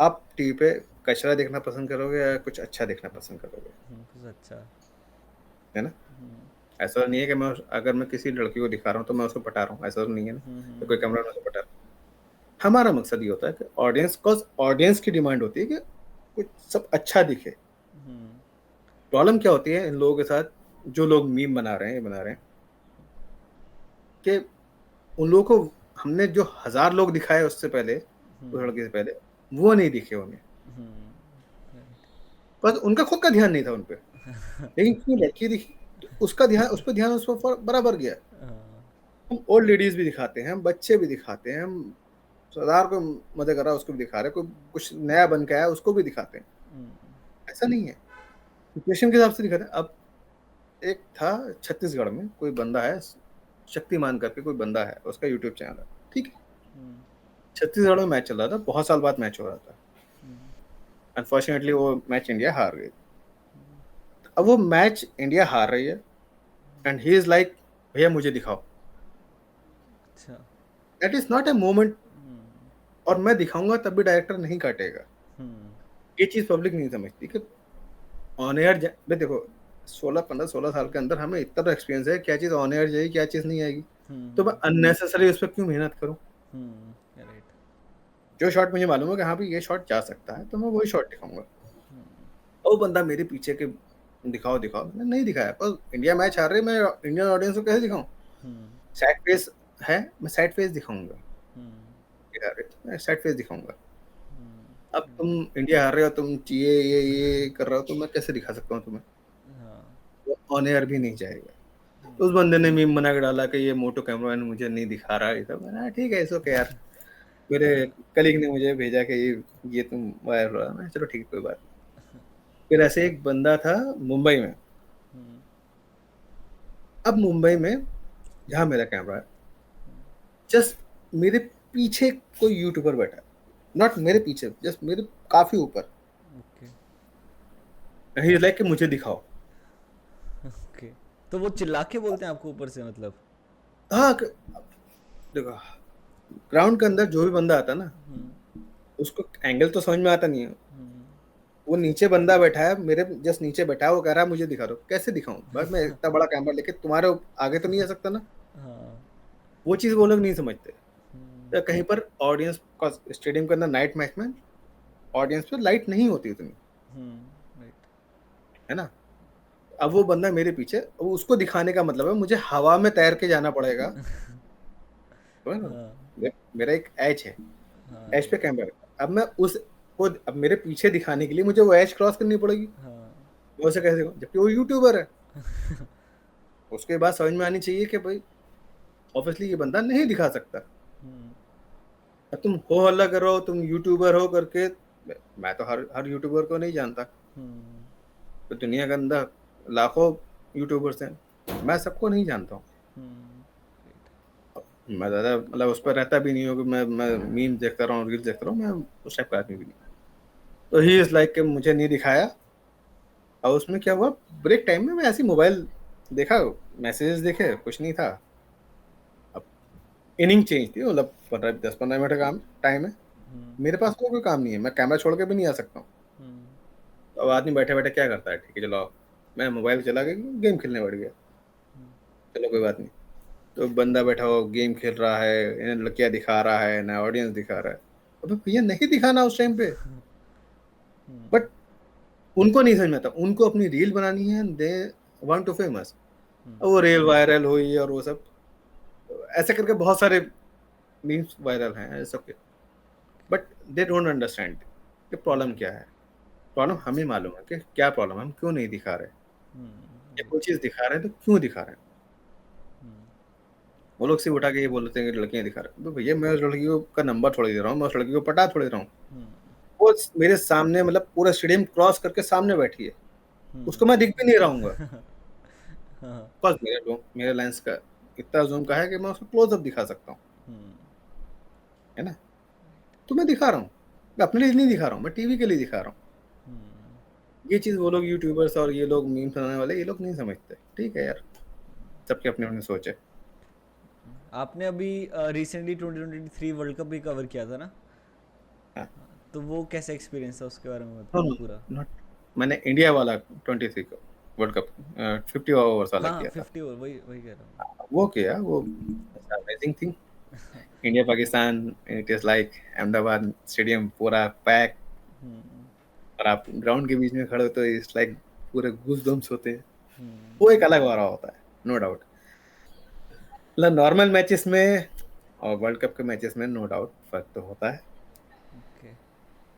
आप टीवी पे कचरा देखना पसंद करोगे या कुछ अच्छा देखना पसंद करोगे? कुछ अच्छा। है ना? ऐसा नहीं है कि अगर मैं किसी लड़की को दिखा रहा हूँ तो मैं उसको पटा रहा हूँ, ऐसा तो नहीं है ना, तो कोई कैमरा में पटा रहा हूँ। हमारा मकसद ये होता है कि ऑडियंस की डिमांड होती है कि कुछ सब अच्छा दिखे। प्रॉब्लम क्या होती है इन लोगों के साथ, जो लोग मीम बना रहे हैं, ये बना रहे हैं कि उन लोगों को हमने जो 1000 लोग दिखाए उससे पहले, उस लड़के से पहले, वो नहीं दिखे उन्हें। बस उनका खुद का ध्यान नहीं था उन पे, लेकिन क्यों लड़की दिखी तो उसका ध्यान, उस पर ध्यान, उस पर बराबर गया। हम ओल्ड लेडीज भी दिखाते हैं, हम बच्चे भी दिखाते हैं, हम सरदार को मजे कर रहा है उसको भी दिखा रहे हैं, कोई कुछ नया बन के आया उसको भी दिखाते हैं। ऐसा नहीं है, सिचुएशन के हिसाब से दिखाते हैं। अब एक था छत्तीसगढ़ में कोई बंदा है, शक्तिमान करके कोई बंदा है, उसका यूट्यूब चैनल है, ठीक है। छत्तीसगढ़ में मैच चल रहा था, बहुत साल बाद मैच हो रहा था। अनफॉर्चुनेटली वो मैच इंडिया हार गई। अब वो मैच इंडिया हार रही है एंड ही इज लाइक, भैया मुझे दिखाओ। अच्छा। That is not a moment, और मैं दिखाऊंगा तब भी डायरेक्टर नहीं काटेगा। ये चीज पब्लिक नहीं समझती कि ऑन एयर देखो, 16 15 16 साल के अंदर हमें इतना तो एक्सपीरियंस है क्या चीज ऑन एयर जाएगी क्या चीज नहीं आएगी। तो मैं अननेसेसरी उस पर क्यों मेहनत करूं। राइट। जो शॉट मुझे मालूम है कि हाँ भाई ये शॉट जा सकता है, तो मैं वही शॉट दिखाऊंगा। वो बंदा मेरे पीछे के दिखाओ दिखाओ, मैंने नहीं दिखाया। पर इंडिया मैच हार रही है, मैं इंडियन ऑडियंस को कैसे दिखाऊं। सैड फेस है, मैं सैड फेस दिखाऊंगा। मैं सैड फेस दिखाऊंगा। अब तुम इंडिया हार रहे हो, तुम ये कर रहे हो, तो मैं कैसे दिखा सकता हूँ तुम्हें। वो ऑन एयर भी नहीं जाएगा। तो उस बंदे ने मीम बना के डाला कि ये मोटो कैमरामैन मुझे नहीं दिखा रहा है। मैंने कहा, ठीक है, इसो के यार। मेरे कलीग ने मुझे भेजा कि ये तुम वायरल हो रहा है। मैं चलो ठीक है, कोई बात नहीं। फिर ऐसे एक बंदा था मुंबई में। अब मुंबई में जहाँ मेरा कैमरा है, जस्ट मेरे पीछे कोई यूट्यूबर बैठा है। नॉट मेरे पीछे, जस्ट मेरे काफी ऊपर। ओके। ही लाइक कि मुझे दिखाओ। ओके। तो वो चिल्ला के बोलते हैं आपको ऊपर से, मतलब? हाँ, देखो, ग्राउंड के अंदर जो भी बंदा आता है ना, उसको एंगल तो समझ में आता नहीं है। वो नीचे बंदा बैठा है, मेरे जस्ट नीचे बैठा है, वो कह रहा है मुझे दिखा दो। कैसे दिखाऊं भाई, मैं इतना बड़ा कैमरा लेके तुम्हारे आगे तो नहीं आ सकता ना। हाँ। वो चीज वो लोग नहीं समझते। तो कहीं पर ऑडियंस का, स्टेडियम के अंदर नाइट मैच में ऑडियंस पे लाइट नहीं होती उतनी, राइट। है ना। अब वो बंदा मेरे पीछे, अब उसको दिखाने का मतलब है मुझे हवा में तैर के जाना पड़ेगा, समझ रहे हो? हाँ। मेरा एक एज है, हाँ। एज पे राइट। कैमरा है। अब मैं उस वो, अब मेरे पीछे दिखाने के लिए मुझे वो एज क्रॉस करनी पड़ेगी। हाँ। वो उसे कैसे दिखाऊं? जबकि वो यूट्यूबर है। उसके बाद समझ में आनी चाहिए कि भाई ऑब्वियसली ये बंदा नहीं दिखा सकता। अब तुम हो हल्ला कर रहे हो, तुम यूट्यूबर हो करके। मैं तो हर हर यूट्यूबर को नहीं जानता। तो दुनिया के अंदर लाखों यूट्यूबर्स हैं, मैं सबको नहीं जानता हूँ। मैं ज़्यादा मतलब उस पर रहता भी नहीं हूँ कि मैं मीम देखता रहा हूँ, रील्स देखता रहा हूँ। मैं उस टाइप का आदमी भी नहीं। तो ही इज़ लाइक कि मुझे नहीं दिखाया। और उसमें क्या हुआ, ब्रेक टाइम में मैं ऐसे मोबाइल देखा, मैसेजेस देखे, कुछ नहीं था। अब इनिंग चेंज थी, मतलब 10 15 मिनट का काम टाइम है। मेरे पास कोई काम नहीं है, मैं कैमरा छोड़ के भी नहीं आ सकता हूँ। तो अब आदमी बैठे बैठे क्या करता है, ठीक है चलो आओ। मैं मोबाइल चला के गेम खेलने बैठ गया। चलो कोई बात नहीं। तो बंदा बैठा हो गेम खेल रहा है, इन्हें लड़कियां दिखा रहा है ना, ऑडियंस दिखा रहा है। अबे भैया नहीं दिखाना उस टाइम पे। बट उनको नहीं समझ में आता, उनको अपनी रील बनानी है, दे वांट टू फेमस। वो रील वायरल हुई और वो सब ऐसे करके बहुत सारे मीम्स वायरल हैं सबके। बट दे डोंट अंडरस्टैंड कि प्रॉब्लम क्या है। प्रॉब्लम हमें मालूम है कि क्या प्रॉब्लम है, हम क्यों नहीं दिखा रहे। या कोई चीज दिखा रहे हैं तो क्यों दिखा रहे हैं। वो लोग सिर्फ उठा के ये बोलते हैं कि लड़कियां दिखा रहे हैं। तो भैया मैं उस लड़की का नंबर थोड़ी दे रहा हूँ, मैं उस लड़की को पटा थोड़ी रहा हूँ। वो मेरे सामने, मतलब पूरा स्टेडियम क्रॉस करके सामने बैठी है, उसको मैं दिख भी नहीं रहूंगा। बस मेरे लेंस का इतना जूम का है कि मैं उसको क्लोजअप दिखा सकता हूँ, है ना। तो मैं दिखा रहा हूँ, मैं अपने लिए नहीं दिखा रहा हूँ, मैं टीवी के लिए दिखा रहा हूँ। ये चीज वो लोग यूट्यूबर्स और ये लोग मीम बनाने वाले, ये लोग नहीं समझते। ठीक है यार, सबके अपने अपने सोच है। आपने अभी रिसेंटली 2023 वर्ल्ड कप भी कवर किया था ना? हाँ, तो वो कैसा एक्सपीरियंस था, उसके बारे में नो बताओ नो, पूरा। नॉट, मैंने इंडिया वाला 23 का वर्ल्ड कप 50 ओवर्स वाला हाँ, किया था। 50 ओवर, वही वही कह रहा हूँ। वो किया, वो amazing thing. India Pakistan, it is like Ahmedabad stadium पूरा पैक, और आप ग्राउंड के बीच में खड़े हो तो इट्स लाइक पूरे गूज बम्स होते हैं। वो एक अलग वारा होता है, नो डाउट। मतलब नॉर्मल मैचेस में और वर्ल्ड कप के मैचेस में नो डाउट फर्क तो होता है। ओके।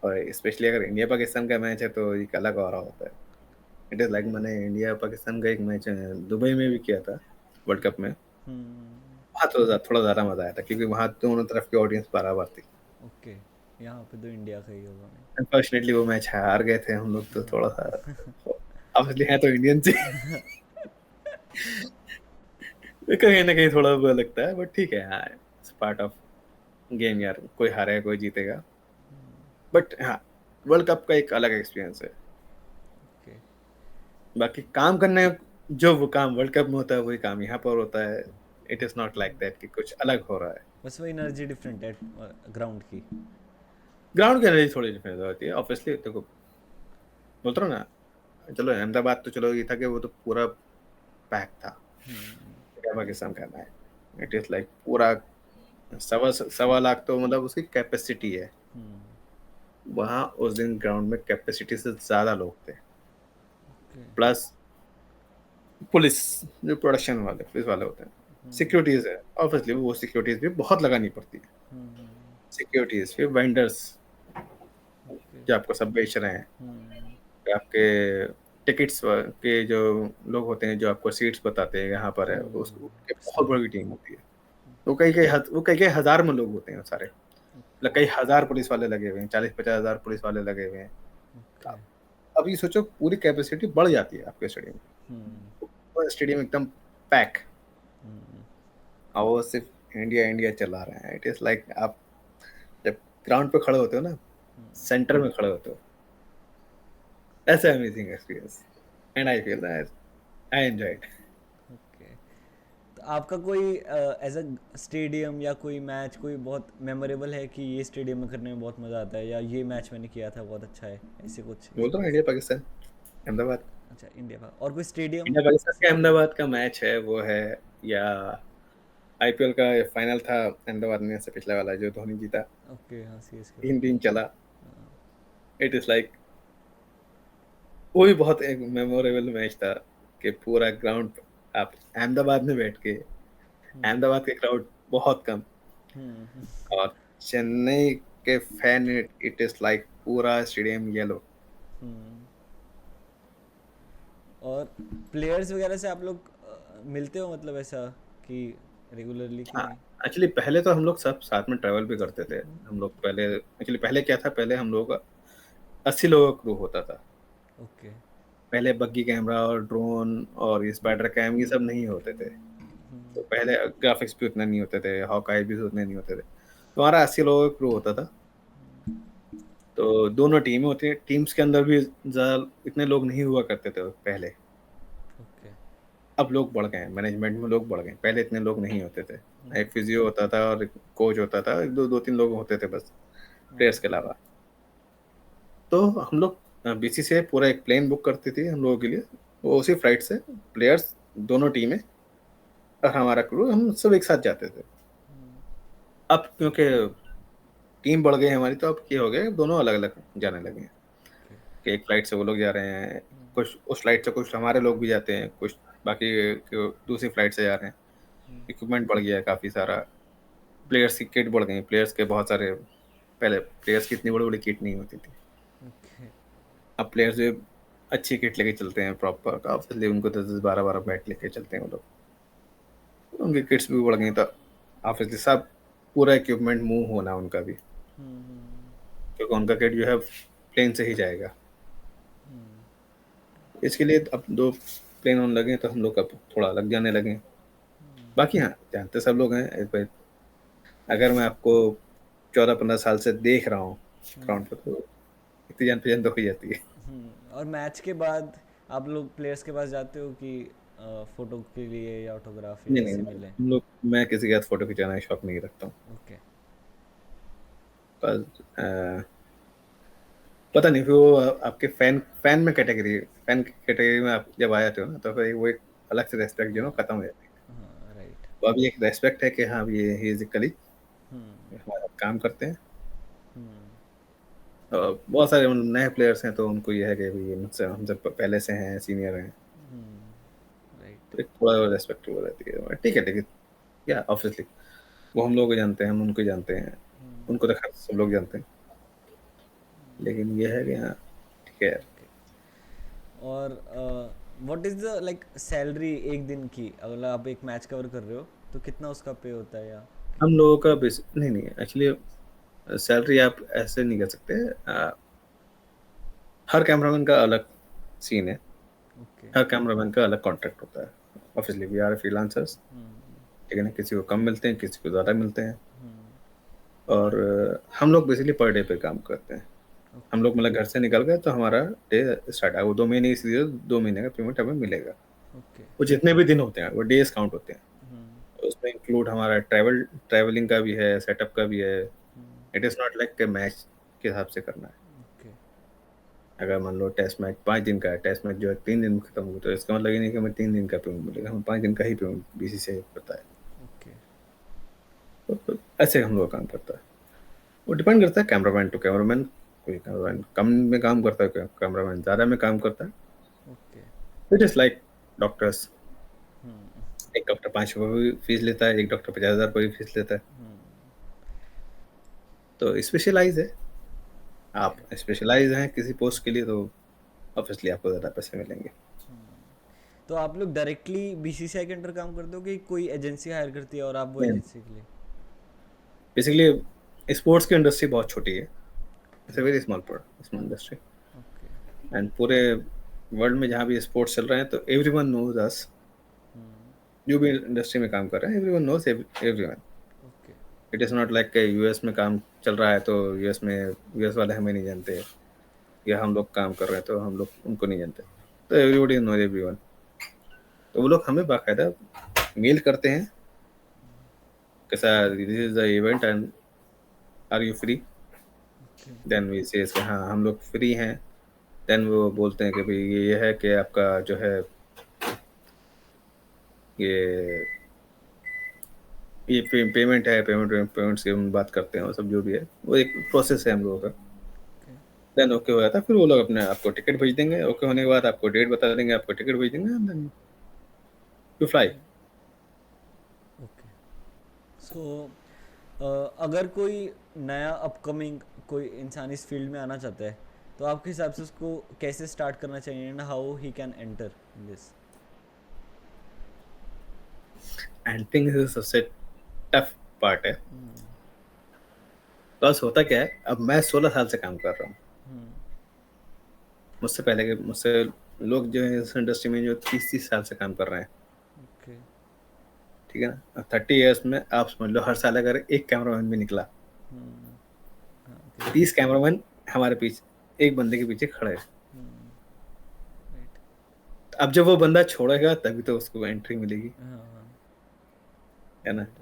और स्पेशली अगर इंडिया पाकिस्तान का मैच है तो एक अलग वारा होता है। इट इज लाइक मैंने इंडिया पाकिस्तान का एक मैच दुबई में भी किया था वर्ल्ड कप में। वहाँ तो थोड़ा ज़्यादा मजा आया था क्योंकि वहाँ दोनों तरफ की ऑडियंस बराबर थी। ओके। यहाँ पे तो इंडिया का ही होगा मैं। अनफॉर्चुनेटली वो मैच हार गए थे हम लोग, तो थोड़ा सा ऑब्वियसली है तो इंडियन से कहीं ना कहीं थोड़ा बुरा लगता है, बट ठीक है हाँ, इट्स पार्ट ऑफ गेम यार, कोई हारेगा कोई जीतेगा। बट हाँ, वर्ल्ड कप का एक अलग एक्सपीरियंस है। ओके। बाकी काम करने, जो वो काम वर्ल्ड कप में होता है वही काम यहाँ पर होता है। It is not like that कि कुछ अलग हो रहा है। बस वो एनर्जी डिफरेंट है ग्राउंड की। ग्राउंड की एनर्जी थोड़ी डिफरेंस होती है ऑब्वियसली, देखो बोलता रहा ना, चलो अहमदाबाद तो चलो ये था कि वो तो पूरा पैक था, इंडिया पाकिस्तान का मैच, इट इज लाइक पूरा 1.25 लाख तो मतलब उसकी कैपेसिटी है। वहाँ उस दिन ग्राउंड में कैपेसिटी से ज्यादा लोग थे, प्लस पुलिस, जो प्रोडक्शन वाले पुलिस वाले होते हैं, सिक्योरिटीज है ऑब्वियसली, वो सिक्योरिटीज भी बहुत लगानी पड़ती है। सिक्योरिटीज फिर वेंडर्स जो आपको सब बेच रहे हैं, आपके टिकट्स के जो लोग होते हैं जो आपको सीट्स बताते हैं यहाँ पर है, उसको बहुत बड़ी टीम होती है। वो कई कई हजार में लोग होते हैं सारे, मतलब कई हजार पुलिस वाले लगे हुए हैं, 40-50 हजार पुलिस वाले लगे हुए हैं। अब ये सोचो पूरी कैपेसिटी बढ़ जाती है आपके स्टेडियम में, पूरा स्टेडियम एकदम पैक, और वो सिर्फ इंडिया इंडिया चला रहे हैं। इट इज लाइक आप जब ग्राउंड पे खड़े होते हो ना, सेंटर में खड़े होते हो, ऐसा amazing experience, and I feel that I enjoyed. Okay. तो आपका कोई एज अ स्टेडियम या कोई मैच कोई बहुत मेमोरेबल है कि ये स्टेडियम में करने में बहुत मज़ा आता है, या ये मैच मैंने किया था बहुत अच्छा है, ऐसे कुछ बोल रहा हूँ इंडिया पाकिस्तान अहमदाबाद, अच्छा इंडिया का और कोई स्टेडियम इंडिया पाकिस्तान जैसे का कि। अहमदाबाद का मैच है वो है, या आईपीएल का फाइनल था अहमदाबाद में से पिछला वाला जो धोनी जीता, ओके हाँ सी एस के 3 दिन चला। इट इज लाइक वो भी बहुत एक मेमोरेबल मैच था कि पूरा ग्राउंड, आप अहमदाबाद में बैठ के, अहमदाबाद के क्राउड बहुत कम, और चेन्नई के फैन, इट इज लाइक पूरा स्टेडियम येलो। और प्लेयर्स वगैरह से आप लोग मिलते हो मतलब ऐसा कि रेगुलरली कि हाँ, नहीं। एक्चुअली पहले तो हम लोग सब साथ में ट्रैवल भी करते थे। हम लोग पहले एक्चुअली पहले क्या था, पहले हम लोग 80 लोगों का क्रू होता था। ओके। पहले बग्गी कैमरा और ड्रोन और ये स्पाइडर कैम ये सब नहीं होते थे, तो पहले ग्राफिक्स भी उतने नहीं होते थे, हॉकाई भी उतने नहीं होते थे, तो हमारा 80 लोगों का क्रू होता था। तो दोनों टीमें होती हैं, टीम्स के अंदर भी ज़्यादा इतने लोग नहीं हुआ करते थे पहले, ओके। अब लोग बढ़ गए हैं, मैनेजमेंट में लोग बढ़ गए हैं, पहले इतने लोग नहीं होते थे। एक फिजियो होता था और एक कोच होता था, दो तीन लोग होते थे बस प्लेयर्स के अलावा। तो हम लोग बीसीसीआई पूरा एक प्लेन बुक करती थी हम लोगों के लिए, वो उसी फ्लाइट से प्लेयर्स, दोनों टीमें और हमारा क्रू, हम सब एक साथ जाते थे। अब क्योंकि टीम बढ़ गई हमारी, तो अब क्या हो गया, दोनों अलग अलग जाने लगे हैं कि एक फ्लाइट से वो लोग जा रहे हैं, कुछ उस फ्लाइट से कुछ हमारे लोग भी जाते हैं, कुछ बाकी दूसरी फ्लाइट से जा रहे हैं। इक्विपमेंट बढ़ गया है काफ़ी सारा, प्लेयर्स की किट बढ़ गई, प्लेयर्स के बहुत सारे, पहले प्लेयर्स की इतनी बड़ी बड़ी किट नहीं होती थी, ओके। अब प्लेयर्स जो अच्छी किट लेके चलते हैं प्रॉपर, ऑब्वियसली उनको 10-10 12-12 बैट लेके चलते हैं वो लोग, उनकी किट्स भी बढ़ गई, तो ऑब्वियसली सब पूरा इक्विपमेंट मूव होना उनका भी, क्योंकि उनका किट जो है प्लेन से ही जाएगा। इसके लिए अब 2 प्लेन होने लगे, तो हम लोग अब थोड़ा अलग जाने लगे। बाकी हाँ, जानते सब लोग हैं इस भाई, अगर मैं आपको 14-15 साल से देख रहा हूँ ग्राउंड पर, तो इतनी जान पहचान तो हो जाती है। और मैच के बाद आप लोग प्लेयर्स के पास जाते हो कि फोटो के लिए या ऑटोग्राफ या नहीं नहीं, ऐसे मिले। हम लोग, मैं किसी के साथ फोटो खिंचाने का शौक नहीं रखता हूँ। ओके। बस पता नहीं, फिर वो आपके फैन फैन कैटेगरी में आप जब आ जाते हो ना, तो फिर वो एक अलग से रेस्पेक्ट जो है ना खत्म हो जाती है। हाँ राइट। तो अभी एक रेस्पेक्ट है कि हाँ ये ही इज ए कलीग, हमारे साथ काम करते हैं। और बहुत सारे नए प्लेयर्स हैं, तो उनको ये है कि भाई ये मुझसे हमसे पहले से हैं, सीनियर हैं, राइट। तो एक थोड़ा रेस्पेक्ट वो रहती है। ठीक है, लेकिन या ऑब्वियसली वो हम लोग को जानते हैं, हम उनको जानते हैं, उनको तो खैर सब लोग जानते हैं, लेकिन ये है कि हाँ ठीक है। और what is the like salary एक दिन की, अगर आप एक मैच कवर कर रहे हो तो कितना उसका पे होता है या हम लोगों का नहीं नहीं, एक्चुअली सैलरी आप ऐसे नहीं कह सकते। हर कैमरामैन का अलग सीन है, ओके। हर कैमरामैन का अलग कॉन्ट्रैक्ट होता है। ऑब्वियसली वी आर फ्रीलांसर्स, ठीक है ना, किसी को कम मिलते हैं, किसी को ज़्यादा मिलते हैं। और हम लोग बेसिकली पर डे पे काम करते हैं। हम ओके। लोग मतलब घर से निकल गए तो हमारा डे स्टार्ट है, वो 2 महीने की सीरीज, 2 महीने का पेमेंट हमें मिलेगा। ओके। वो जितने भी दिन होते हैं वो डेज काउंट होते हैं। उसमें इंक्लूड हमारा ट्रैवलिंग का भी है, सेटअप का भी है। It is not like match के हिसाब से करना है। ओके। अगर मान लो टेस्ट मैच 5 दिन का है, टेस्ट मैच जो है 3 दिन में खत्म हो, तो इसका मतलब ये नहीं कि हमें 3 दिन का पेमेंट मिलेगा, हमें 5 दिन का ही पेमेंट बीसीसीआई करता है। ओके। तो ऐसे हम लोग काम करता है। वो डिपेंड करता है कैमरामैन टू कैमरामैन। कोई कैमरामैन कम में काम करता है, कोई कैमरामैन ज़्यादा में काम करता है। Okay. It is like doctors. एक डॉक्टर 5 रुपये फीस लेता है, एक डॉक्टर 50,000 रुपये फीस लेता है। तो स्पेशलाइज है, आप ओके। स्पेशलाइज हैं किसी पोस्ट के लिए तो ऑब्वियसली आपको ज़्यादा पैसे मिलेंगे। तो आप लोग डायरेक्टली बीसीसीआई के अंडर काम करते हो कि कोई एजेंसी हायर करती है और आप वो एजेंसी के लिए? बेसिकली स्पोर्ट्स की इंडस्ट्री बहुत छोटी है, it's okay. A very small small industry. Okay. And पूरे वर्ल्ड में जहाँ भी स्पोर्ट्स चल रहे हैं तो एवरीवन नोज अस। जो भी इंडस्ट्री में काम कर रहे हैं everyone knows everyone. Okay. It is not like US में काम चल रहा है तो यूएस वाले हमें नहीं जानते, या हम लोग काम कर रहे हैं तो हम लोग उनको नहीं जानते। तो एवरीबॉडी नोज एवरीवन। तो वो लोग हमें बाकायदा मेल करते हैं कि sir this is the event and are you free. Okay. Then we say हाँ हम लोग फ्री हैं। देन वो बोलते हैं कि भाई ये है कि आपका जो है ये पेमेंट है, पेमेंट से हम बात करते हैं, वो सब जो भी है वो एक प्रोसेस है हम लोगों का। ओके। देन ओके हो जाता है, फिर वो लोग अपने आपको टिकट भेज देंगे। ओके होने के बाद आपको डेट बता देंगे, आपको टिकट भेज देंगे, देन यू फ्लाई। ओके। सो अगर कोई नया अपकमिंग कोई इंसान इस फील्ड में आना चाहता है तो आपके हिसाब से उसको कैसे स्टार्ट करना चाहिए and how he can enter in this? And thing is सबसे टफ पार्ट है। बस होता क्या है, अब मैं 16 साल से काम कर रहा हूँ। मुझसे पहले के मुझसे लोग जो है इस इंडस्ट्री में जो 30-30 साल से काम कर रहे हैं, ओके। ठीक है ना। अब 30 ईयर्स में आप समझ लो हर साल अगर एक कैमरामैन भी निकला, हाँ, 30। 30 कैमरामैन हमारे पीछे एक बंदे के पीछे खड़े हैं। राइट। अब जब वो बंदा छोड़ेगा तभी तो उसको एंट्री मिलेगी, हाँ, हाँ। है ना। राइट।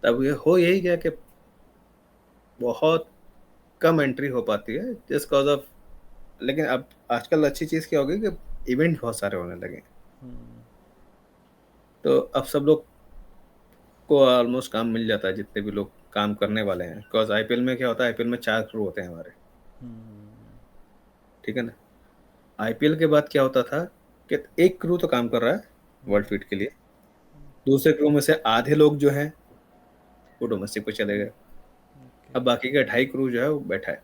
तब ये हो यही गया कि बहुत कम एंट्री हो पाती है जस्ट कॉज ऑफ। लेकिन अब आजकल अच्छी चीज़ क्या हो गई कि इवेंट बहुत सारे होने लगे हैं। तो अब सब लोग को ऑलमोस्ट काम मिल जाता है, जितने भी लोग काम करने वाले हैं। बिकॉज आईपीएल में क्या होता है, आईपीएल में 4 क्रू होते हैं हमारे, ठीक है ना। आईपीएल के बाद क्या होता था कि एक क्रू तो काम कर रहा है वर्ल्ड फीड के लिए, दूसरे क्रू में से आधे लोग जो हैं वो डोमेस्टिक पे चले गए। अब बाकी का 2.5 क्रू जो है वो बैठा है।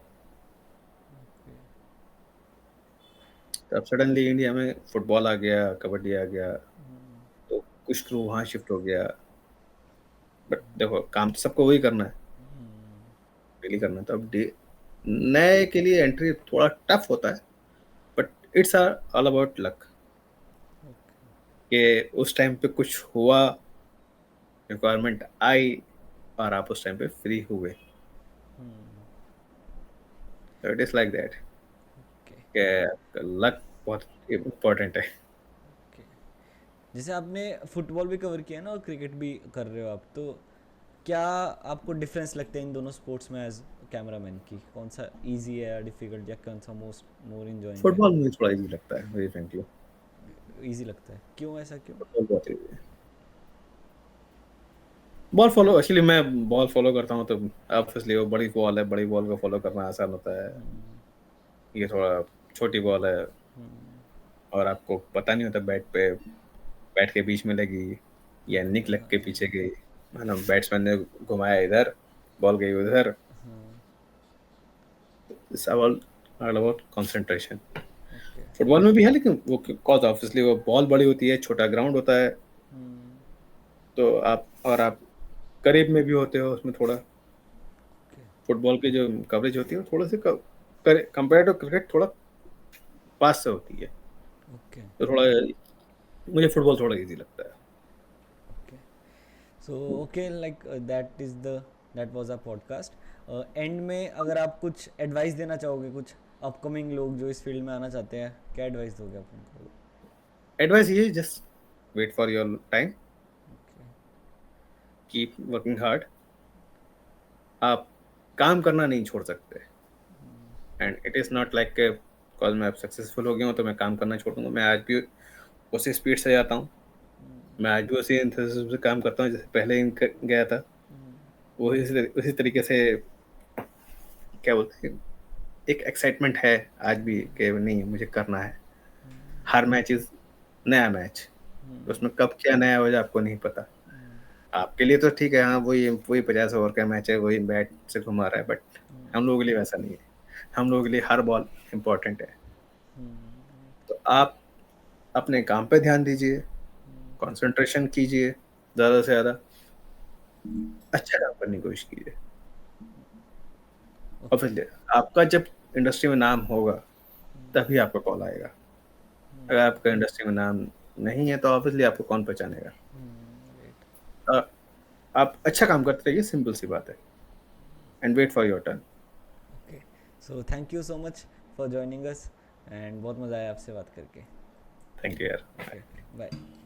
तो अब सडनली इंडिया में फुटबॉल आ गया, कबड्डी आ गया, तो कुछ क्रू वहाँ शिफ्ट हो गया। बट देखो काम तो सबको वही करना है, डेली करना है। तो अब नए के लिए एंट्री थोड़ा टफ होता है, but it's all about luck कि उस टाइम पे कुछ हुआ, रिक्वायरमेंट आई और आप उस टाइम पे फ्री हुए। तो it is like that okay. कि लक बहुत इम्पोर्टेंट है। ओके। जैसे आपने फुटबॉल भी कवर किया ना और क्रिकेट भी कर रहे हो आप, तो क्या आपको डिफरेंस लगता है इन दोनों स्पोर्ट्स में एज कैमरामैन की? कौन सा इजी है या डिफिकल्ट, या कौन सा मोर इंजॉइंग है? फुटबॉल मुझे थोड़ा इजी लगता है, वेरी फ्रेंकली। इजी लगता है, क्यों, ऐसा क्यों? फुटबॉल बहुत इजी है। बॉल फॉलो, एक्चुअली मैं बॉल फॉलो करता हूँ तो ऑब्वियसली वो बड़ी बॉल है, बड़ी बॉल को फॉलो करना आसान होता है। ये थोड़ा छोटी बॉल है और आपको पता नहीं होता बैट के बीच में लगी या निक लग के पीछे गई, मानो बैट्समैन ने घुमाया इधर, बॉल गई उधर। It's all about concentration. Okay. Football में भी है लेकिन वो कॉज ऑब्वियसली वो बॉल बड़ी होती है, छोटा ग्राउंड होता है, तो आप करीब में भी होते हो उसमें थोड़ा। फुटबॉल की जो कवरेज होती है वो थोड़ी सी कंपेयर टू क्रिकेट थोड़ा पास से होती है, ओके तो थोड़ा मुझे फुटबॉल थोड़ा इजी लगता है। Okay so okay like that was a podcast. And में अगर आप कुछ एडवाइस देना चाहोगे कुछ अपकमिंग लोग जो इस फील्ड में आना चाहते हैं, क्या एडवाइस दोगे आप उनको? एडवाइस ये just wait for your time, keep working hard. आप काम करना नहीं छोड़ सकते, and it is not like कॉल मैं अब सक्सेसफुल हो गया हूँ तो मैं काम करना छोड़ दूंगा। मैं आज भी उसी स्पीड से जाता हूँ, मैं आज भी उसी enthusiasm से काम करता हूँ जैसे पहले गया था। वही उसी तरीके से, क्या बोलते हैं, एक एक्साइटमेंट है आज भी कि नहीं मुझे करना है। हर मैच इज नया मैच, उसमें कब क्या नया हो जाए आपको नहीं पता। आपके लिए तो ठीक है, हाँ वही वही 50 ओवर का मैच है, वही बैट से घुमा रहा है, बट हम लोगों के लिए वैसा नहीं है। हम लोगों के लिए हर बॉल इम्पोर्टेंट है। तो आप अपने काम पे ध्यान दीजिए, कंसंट्रेशन कीजिए ज़्यादा से ज़्यादा, अच्छा काम करने की कोशिश कीजिए। और ओके फिर आपका जब इंडस्ट्री में नाम होगा तभी आपका कॉल आएगा। अगर आपका इंडस्ट्री में नाम नहीं है तो ऑब्वियसली आपको कौन पहचानेगा। राइट अ, आप अच्छा काम करते रहिए, सिंपल सी बात है, and wait for your turn. Okay so thank you so much for joining us and बहुत मज़ा आया आपसे बात करके। थैंक यू यार। Okay bye.